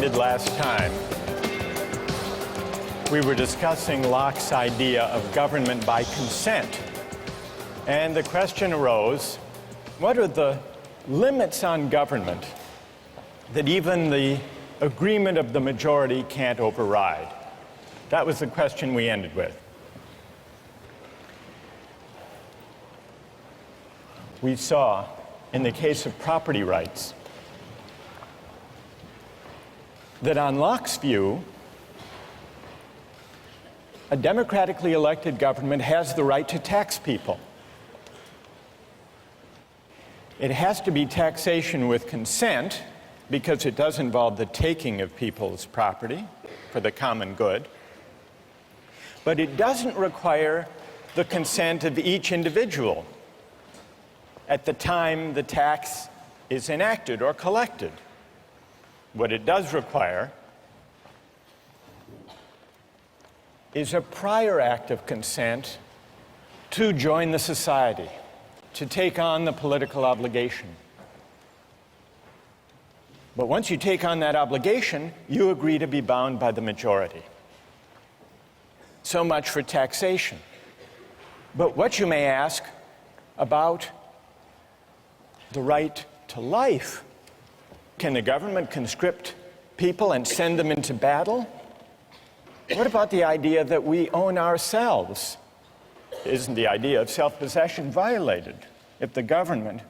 ended last time, we were discussing Locke's idea of government by consent. And the question arose, what are the limits on government that even the agreement of the majority can't override? That was the question we ended with. We saw, in the case of property rights, that on Locke's view, a democratically elected government has the right to tax people. It has to be taxation with consent because it does involve the taking of people's property for the common good. But it doesn't require the consent of each individual at the time the tax is enacted or collected. What it does require is a prior act of consent to join the society, to take on the political obligation. But once you take on that obligation, you agree to be bound by the majority. So much for taxation. But what you may ask about the right to life? Can the government conscript people and send them into battle? What about the idea that we own ourselves? Isn't the idea of self-possession violated if the government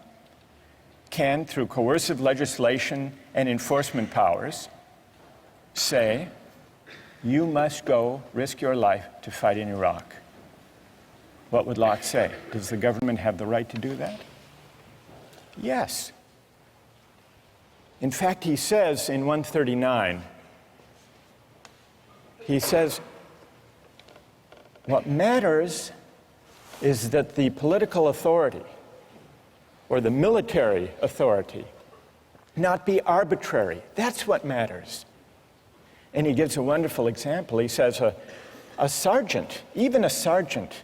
can, through coercive legislation and enforcement powers, say, you must go risk your life to fight in Iraq? What would Locke say? Does the government have the right to do that? Yes. In fact, he says in 139, he says, what matters is that the political authority or the military authority not be arbitrary. That's what matters. And he gives a wonderful example. He says a sergeant, even a sergeant,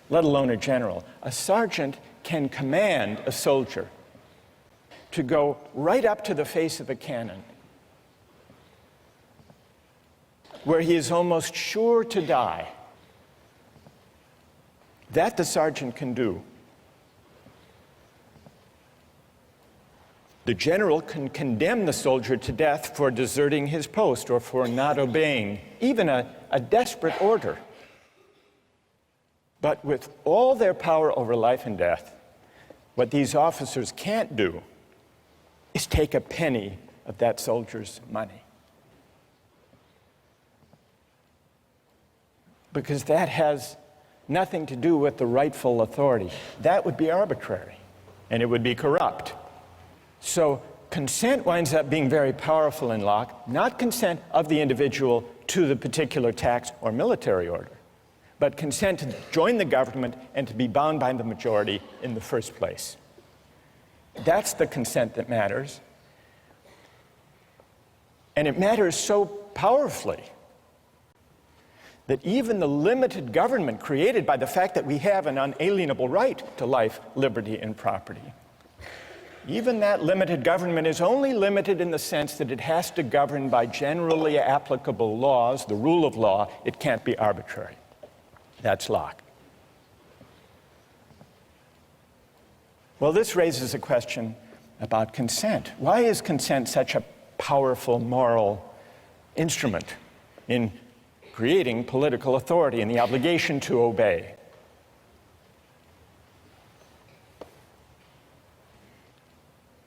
let alone a general, a sergeant can command a soldier to go right up to the face of a cannon where he is almost sure to die. That the sergeant can do. The general can condemn the soldier to death for deserting his post or for not obeying even a desperate order. But with all their power over life and death, what these officers can't do is take a penny of that soldier's money. Because that has nothing to do with the rightful authority. That would be arbitrary, and it would be corrupt. So consent winds up being very powerful in Locke, not consent of the individual to the particular tax or military order, but consent to join the government and to be bound by the majority in the first place. That's the consent that matters. And it matters so powerfully that even the limited government created by the fact that we have an unalienable right to life, liberty, and property, even that limited government is only limited in the sense that it has to govern by generally applicable laws, the rule of law. It can't be arbitrary. That's Locke. Well, this raises a question about consent. Why is consent such a powerful moral instrument in creating political authority and the obligation to obey?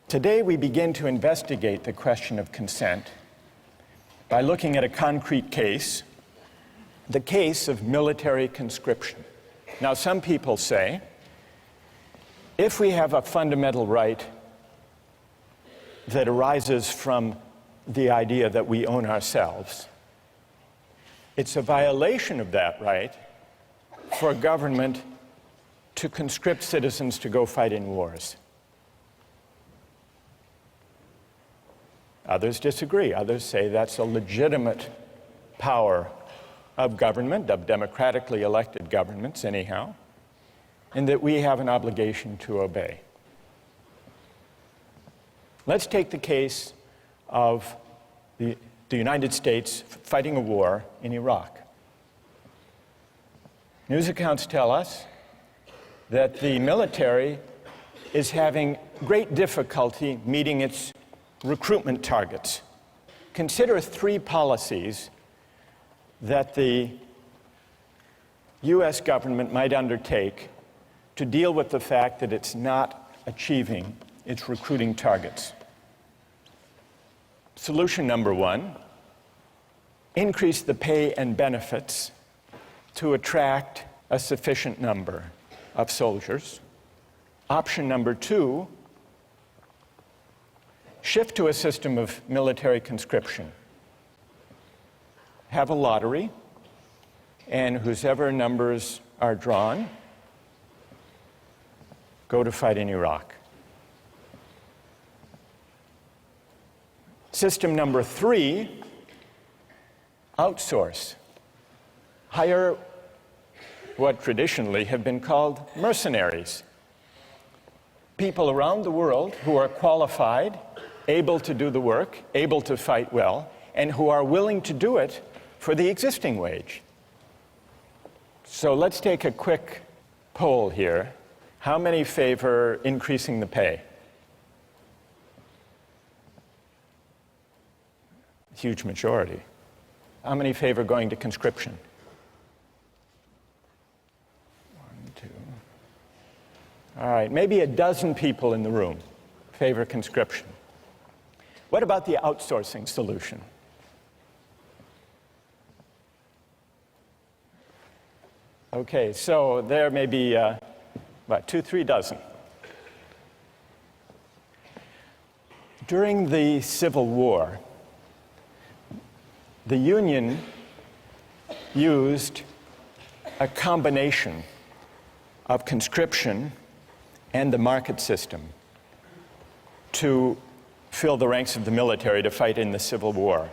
Today, we begin to investigate the question of consent by looking at a concrete case, the case of military conscription. Now, some people say, if we have a fundamental right that arises from the idea that we own ourselves, it's a violation of that right for a government to conscript citizens to go fight in wars. Others disagree. Others say that's a legitimate power of government, of democratically elected governments anyhow, and that we have an obligation to obey. Let's take the case of the United States fighting a war in Iraq. News accounts tell us that the military is having great difficulty meeting its recruitment targets. Consider 3 policies that the US government might undertake to deal with the fact that it's not achieving its recruiting targets. Solution number 1, increase the pay and benefits to attract a sufficient number of soldiers. Option number 2, shift to a system of military conscription. Have a lottery, and whosever numbers are drawn go to fight in Iraq. System number 3, outsource. Hire what traditionally have been called mercenaries. People around the world who are qualified, able to do the work, able to fight well, and who are willing to do it for the existing wage. So let's take a quick poll here. How many favor increasing the pay? Huge majority. How many favor going to conscription? 1, 2. All right, maybe a dozen people in the room favor conscription. What about the outsourcing solution? Okay, so there may be about 2-3 dozen. During the Civil War, the Union used a combination of conscription and the market system to fill the ranks of the military to fight in the Civil War.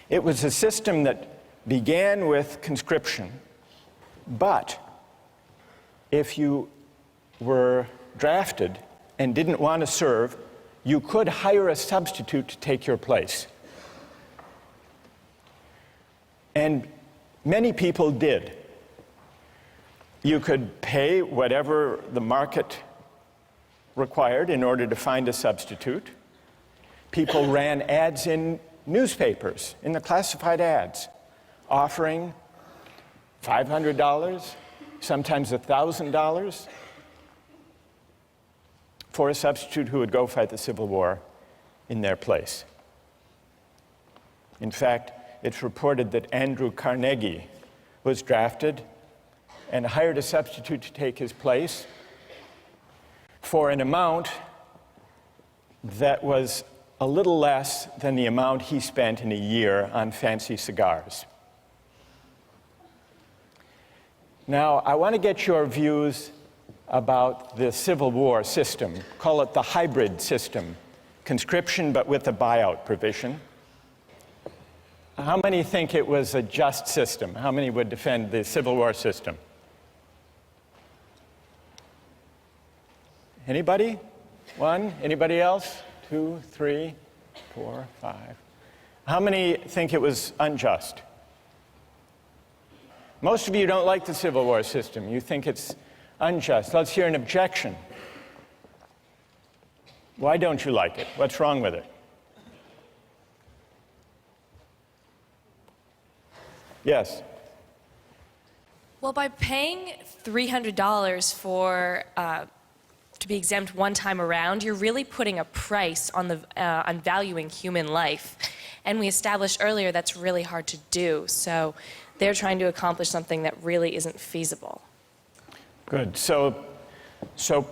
It was a system that began with conscription, but if you were drafted and didn't want to serve, you could hire a substitute to take your place. And many people did. You could pay whatever the market required in order to find a substitute. People ran ads in newspapers, in the classified ads, offering $500, sometimes $1,000 for a substitute who would go fight the Civil War in their place. In fact, it's reported that Andrew Carnegie was drafted and hired a substitute to take his place for an amount that was a little less than the amount he spent in a year on fancy cigars. Now, I want to get your views about the Civil War system. Call it the hybrid system, conscription but with a buyout provision. How many think it was a just system? How many would defend the Civil War system? Anybody? 1? Anybody else? 2, 3, 4, 5. How many think it was unjust? Most of you don't like the Civil War system. You think it's unjust. Let's hear an objection. Why don't you like it? What's wrong with it? Yes? Well, by paying $300 for to be exempt one time around, you're really putting a price on on valuing human life. And we established earlier that's really hard to do. So they're trying to accomplish something that really isn't feasible. Good. So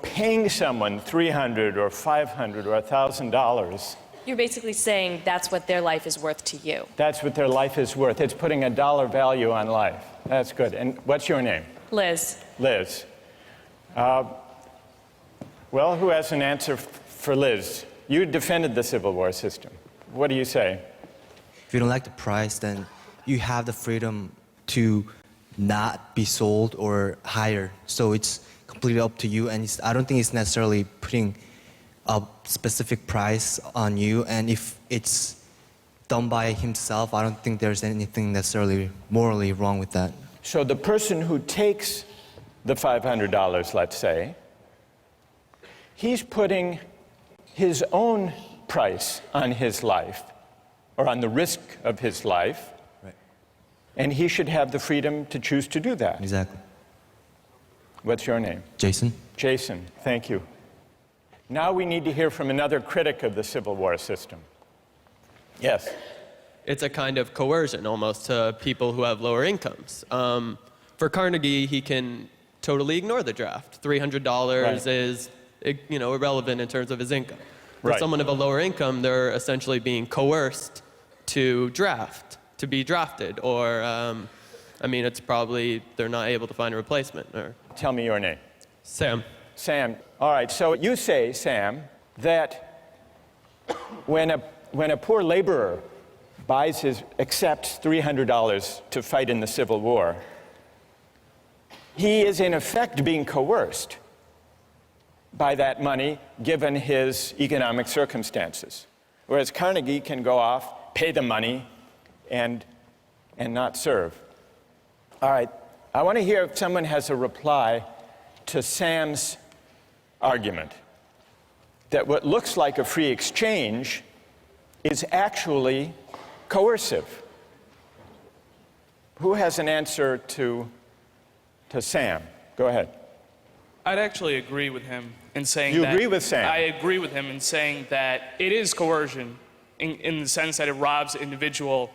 paying someone $300 or $500 or $1,000. You're basically saying that's what their life is worth to you. That's what their life is worth. It's putting a dollar value on life. That's good. And what's your name? Liz. Liz. Well, who has an answer for Liz? You defended the Civil War system. What do you say? If you don't like the price, then you have the freedom to not be sold or hire. So it's completely up to you, and I don't think it's necessarily putting a specific price on you. And if it's done by himself, I don't think there's anything necessarily morally wrong with that. So the person who takes the $500, let's say, he's putting his own price on his life, or on the risk of his life, Right. and he should have the freedom to choose to do that. Exactly. What's your name? Jason? Jason, thank you. Now we need to hear from another critic of the Civil War system. Yes. It's a kind of coercion almost to people who have lower incomes. For Carnegie, he can totally ignore the draft. $300 Right. is, irrelevant in terms of his income. For Right. someone of a lower income, they're essentially being coerced to be drafted, or it's probably they're not able to find a replacement. Or Tell me your name. Sam. Sam. All right, so you say, Sam, that when a poor laborer accepts $300 to fight in the Civil War, he is in effect being coerced by that money given his economic circumstances. Whereas Carnegie can go off, pay the money, and not serve. All right, I want to hear if someone has a reply to Sam's argument that what looks like a free exchange is actually coercive. Who has an answer to Sam? Go ahead. I'd actually agree with him in saying You that... agree with Sam? I agree with him in saying that it is coercion in the sense that it robs the individual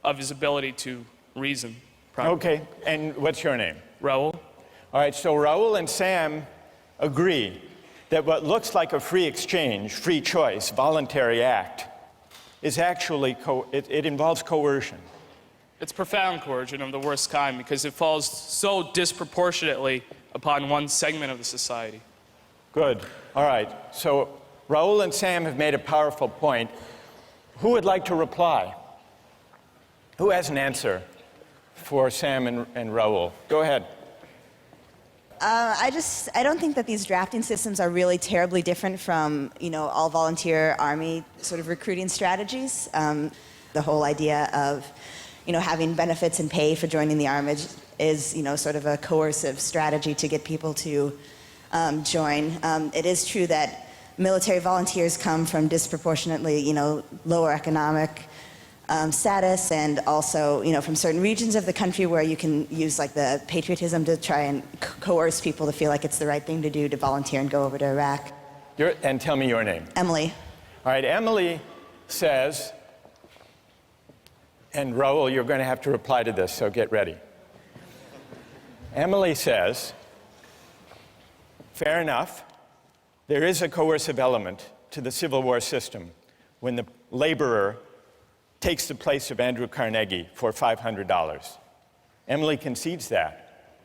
of his ability to reason properly. Okay, and what's your name? Raul? All right, so Raul and Sam agree that what looks like a free exchange, free choice, voluntary act, is actually, it involves coercion. It's profound coercion of the worst kind because it falls so disproportionately upon one segment of the society. Good. All right, so Raul and Sam have made a powerful point. Who would like to reply? Who has an answer for Sam and Raul? Go ahead. I don't think that these drafting systems are really terribly different from, all volunteer army sort of recruiting strategies. The whole idea of, having benefits and pay for joining the army is, sort of a coercive strategy to get people to join. It is true that military volunteers come from disproportionately, lower economic status, and also, from certain regions of the country where you can use like the patriotism to try and coerce people to feel like it's the right thing to do to volunteer and go over to Iraq. And tell me your name. Emily. All right, Emily says, and Raul, you're going to have to reply to this, so get ready. Emily says, fair enough, there is a coercive element to the Civil War system when the laborer takes the place of Andrew Carnegie for $500. Emily concedes that.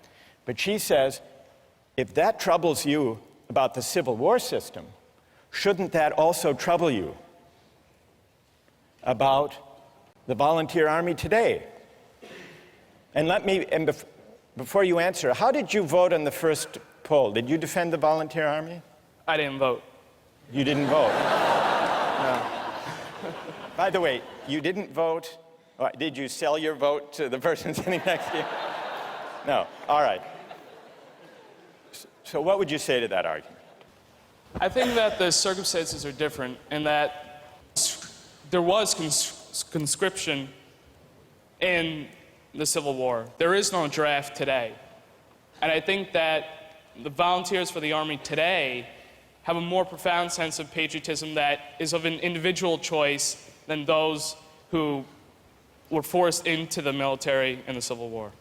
But she says, if that troubles you about the Civil War system, shouldn't that also trouble you about the volunteer army today? And before you answer, how did you vote on the first poll? Did you defend the volunteer army? I didn't vote. You didn't vote? No. By the way, you didn't vote. Did you sell your vote to the person sitting next to you? No. All right. So what would you say to that argument? I think that the circumstances are different in that there was conscription in the Civil War. There is no draft today. And I think that the volunteers for the Army today have a more profound sense of patriotism that is of an individual choice than those who were forced into the military in the Civil War.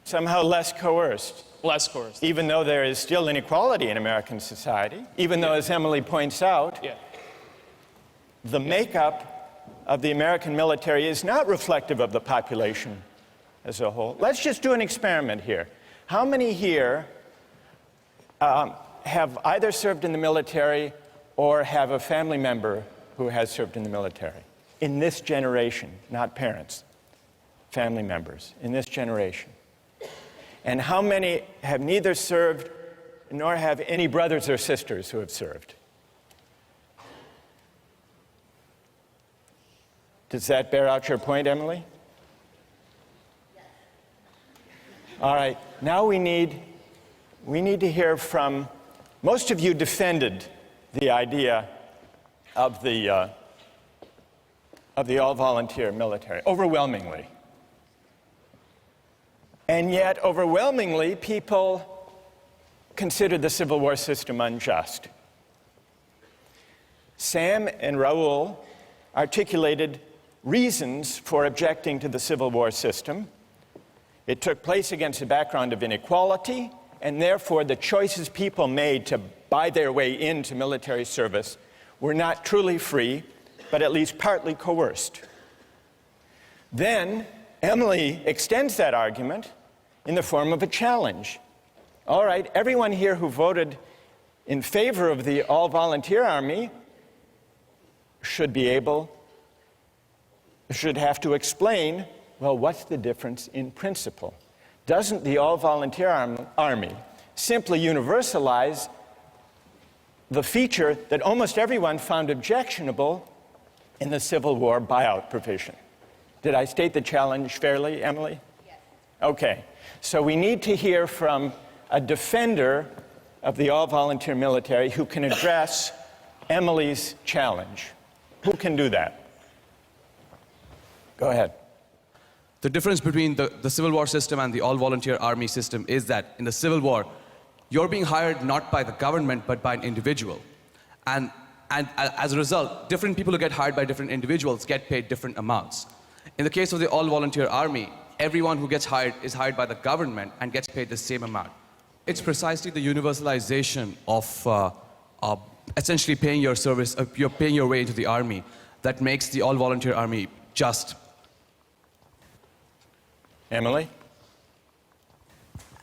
Somehow less coerced. Less coerced. Even though there is still inequality in American society, even though, as Emily points out, the makeup of the American military is not reflective of the population as a whole. Let's just do an experiment here. How many here have either served in the military or have a family member who has served in the military? In this generation, not parents, family members, in this generation. And how many have neither served nor have any brothers or sisters who have served? Does that bear out your point, Emily? All right, now we need to hear from, most of you defended the idea of the all-volunteer military, overwhelmingly. And yet, overwhelmingly, people considered the Civil War system unjust. Sam and Raul articulated reasons for objecting to the Civil War system. It took place against a background of inequality, and therefore the choices people made to buy their way into military service were not truly free, but at least partly coerced. Then Emily extends that argument in the form of a challenge. All right, everyone here who voted in favor of the all-volunteer army should have to explain, well, what's the difference in principle? Doesn't the all-volunteer army simply universalize the feature that almost everyone found objectionable in the Civil War buyout provision? Did I state the challenge fairly, Emily? Yes. Okay, so we need to hear from a defender of the all-volunteer military who can address Emily's challenge. Who can do that? Go ahead. The difference between the Civil War system and the all-volunteer army system is that in the Civil War, you're being hired not by the government, but by an individual. And as a result, different people who get hired by different individuals get paid different amounts. In the case of the all-volunteer army, everyone who gets hired is hired by the government and gets paid the same amount. It's precisely the universalization of essentially paying your service, you're paying your way into the army, that makes the all-volunteer army just. Emily?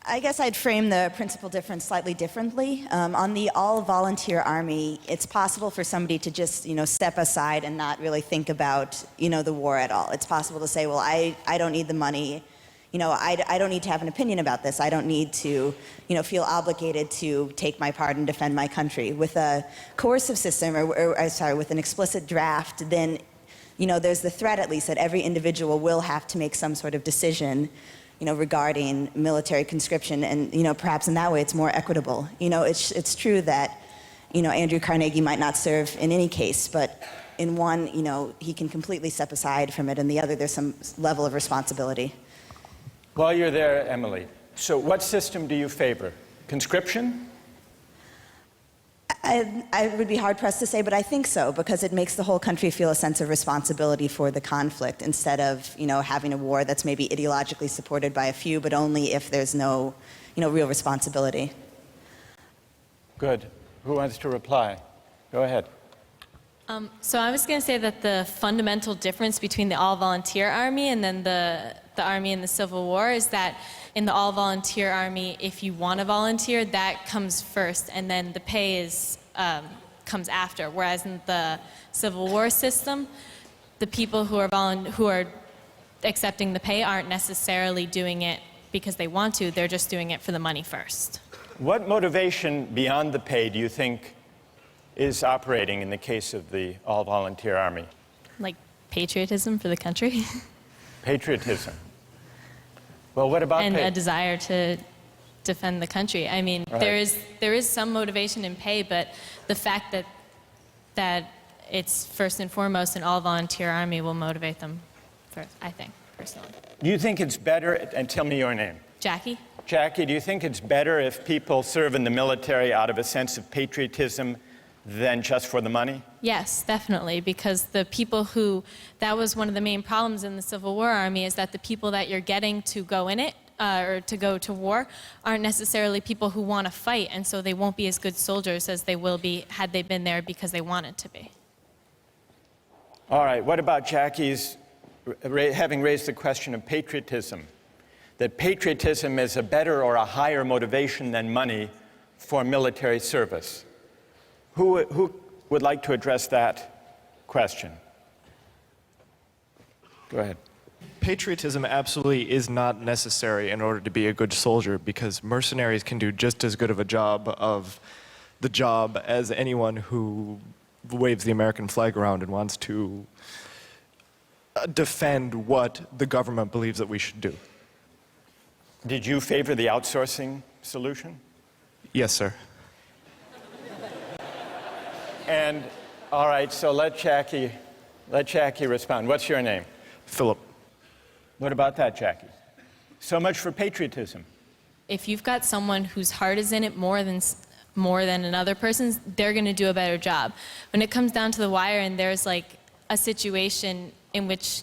I guess I'd frame the principal difference slightly differently. On the all-volunteer army, it's possible for somebody to just, step aside and not really think about, the war at all. It's possible to say, well, I don't need the money. I don't need to have an opinion about this. I don't need to, feel obligated to take my part and defend my country. With a coercive system, with an explicit draft, then, there's the threat, at least, that every individual will have to make some sort of decision regarding military conscription, and perhaps in that way it's more equitable. It's true that Andrew Carnegie might not serve in any case, but in one, he can completely step aside from it, and the other there's some level of responsibility. While you're there, Emily, so what system do you favor? Conscription? I would be hard-pressed to say, but I think so, because it makes the whole country feel a sense of responsibility for the conflict, instead of, having a war that's maybe ideologically supported by a few, but only if there's no, real responsibility. Good. Who wants to reply? Go ahead. So I was going to say that the fundamental difference between the all-volunteer army and then the army in the Civil War is that in the all-volunteer army, if you want to volunteer, that comes first, and then the pay comes after. Whereas in the Civil War system, the people who are accepting the pay aren't necessarily doing it because they want to. They're just doing it for the money first. What motivation beyond the pay do you think is operating in the case of the all-volunteer army? Like patriotism for the country. Patriotism. Well, what about and pay? a desire to defend the country. I mean, Right. there is some motivation in pay, but the fact that it's first and foremost an all-volunteer army will motivate them first, I think, personally. Do you think it's better, and tell me your name. Jackie? Jackie, do you think it's better if people serve in the military out of a sense of patriotism than just for the money? Yes, definitely, because the people that was one of the main problems in the Civil War Army, is that the people that you're getting to go in it, or to go to war, aren't necessarily people who want to fight, and so they won't be as good soldiers as they will be had they been there because they wanted to be. All right, what about Jackie's having raised the question of patriotism? That patriotism is a better or a higher motivation than money for military service. Who would like to address that question? Go ahead. Patriotism absolutely is not necessary in order to be a good soldier, because mercenaries can do just as good of a job as anyone who waves the American flag around and wants to defend what the government believes that we should do. Did you favor the outsourcing solution? Yes, sir. And, all right, so let Jackie respond. What's your name? Philip. What about that, Jackie? So much for patriotism. If you've got someone whose heart is in it more than another person's, they're going to do a better job. When it comes down to the wire and there's like a situation in which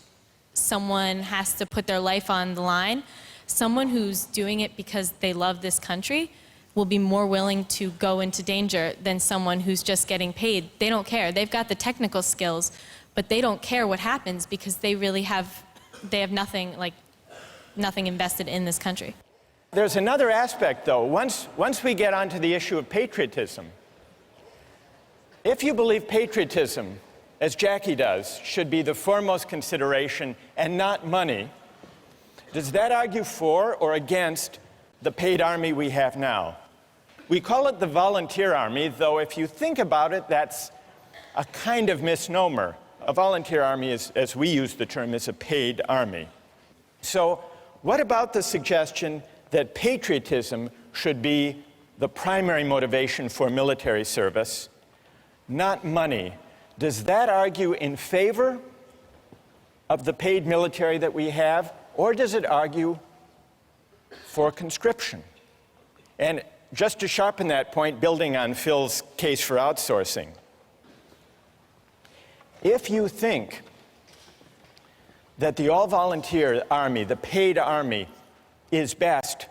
someone has to put their life on the line, someone who's doing it because they love this country will be more willing to go into danger than someone who's just getting paid. They don't care. They've got the technical skills, but they don't care what happens because they have nothing invested in this country. There's another aspect, though. Once we get onto the issue of patriotism, if you believe patriotism, as Jackie does, should be the foremost consideration and not money, does that argue for or against the paid army we have now? We call it the volunteer army, though if you think about it, that's a kind of misnomer. A volunteer army, as we use the term, is a paid army. So what about the suggestion that patriotism should be the primary motivation for military service, not money? Does that argue in favor of the paid military that we have, or does it argue for conscription? And just to sharpen that point, building on Phil's case for outsourcing, if you think that the all-volunteer army, the paid army, is best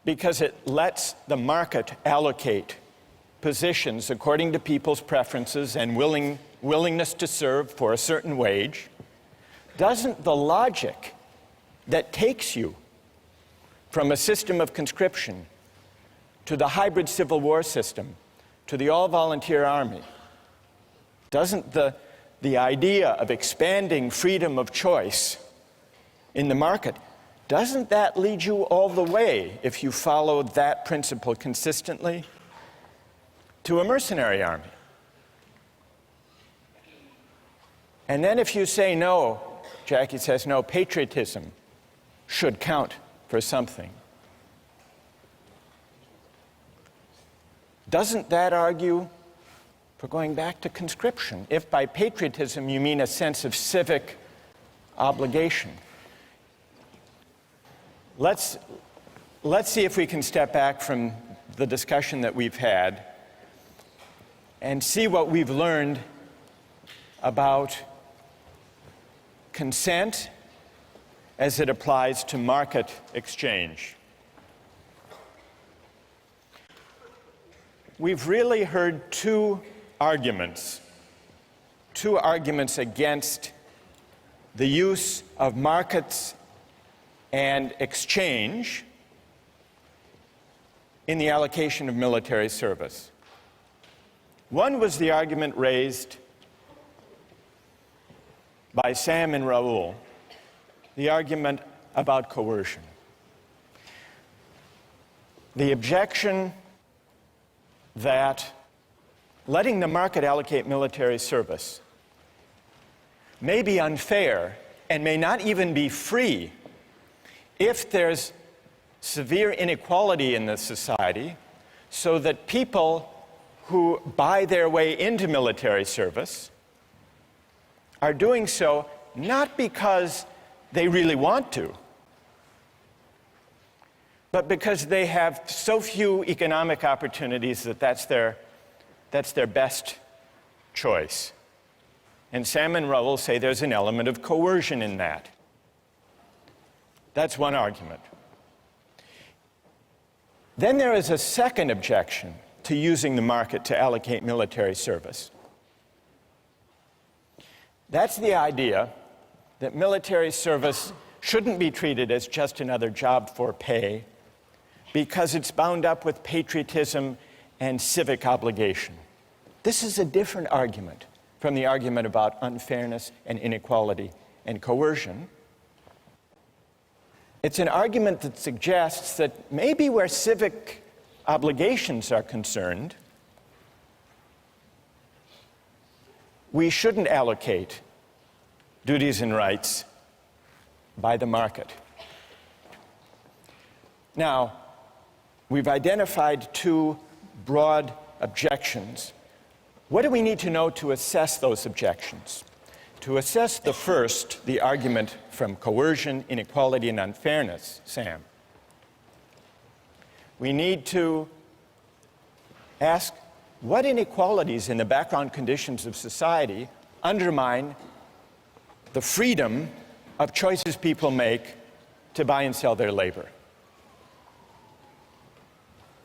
because it lets the market allocate positions according to people's preferences and willingness to serve for a certain wage, doesn't the logic that takes you from a system of conscription to the hybrid Civil War system, to the all-volunteer army, doesn't the idea of expanding freedom of choice in the market, doesn't that lead you all the way, if you follow that principle consistently, to a mercenary army? And then if you say no, Jackie says no, patriotism should count for something, doesn't that argue for going back to conscription, if by patriotism you mean a sense of civic obligation? Let's see if we can step back from the discussion that we've had and see what we've learned about consent as it applies to market exchange. We've really heard two arguments against the use of markets and exchange in the allocation of military service. One was the argument raised by Sam and Raoul, the argument about coercion. The objection that letting the market allocate military service may be unfair and may not even be free if there's severe inequality in the society, so that people who buy their way into military service are doing so not because they really want to, but because they have so few economic opportunities that that's their best choice. And Sam and Raoul say there's an element of coercion in that. That's one argument. Then there is a second objection to using the market to allocate military service. That's the idea that military service shouldn't be treated as just another job for pay because it's bound up with patriotism and civic obligation. This is a different argument from the argument about unfairness and inequality and coercion. It's an argument that suggests that maybe where civic obligations are concerned, we shouldn't allocate duties and rights by the market. Now, we've identified two broad objections. What do we need to know to assess those objections? To assess the first, the argument from coercion, inequality, and unfairness, Sam, we need to ask what inequalities in the background conditions of society undermine the freedom of choices people make to buy and sell their labor.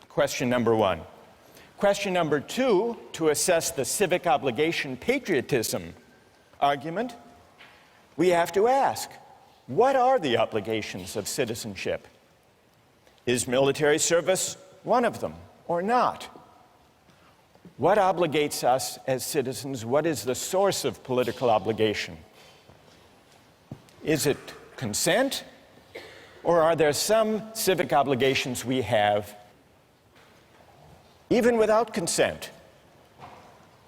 Question number one. Question number two, to assess the civic obligation patriotism argument, we have to ask, what are the obligations of citizenship? Is military service one of them or not? What obligates us as citizens? What is the source of political obligation? Is it consent, or are there some civic obligations we have even without consent,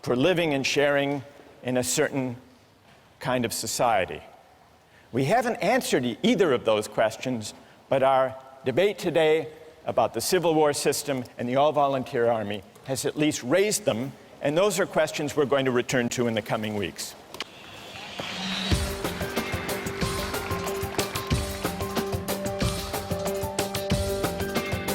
for living and sharing in a certain kind of society? We haven't answered either of those questions, but our debate today about the Civil War system and the all-volunteer army has at least raised them, and those are questions we're going to return to in the coming weeks.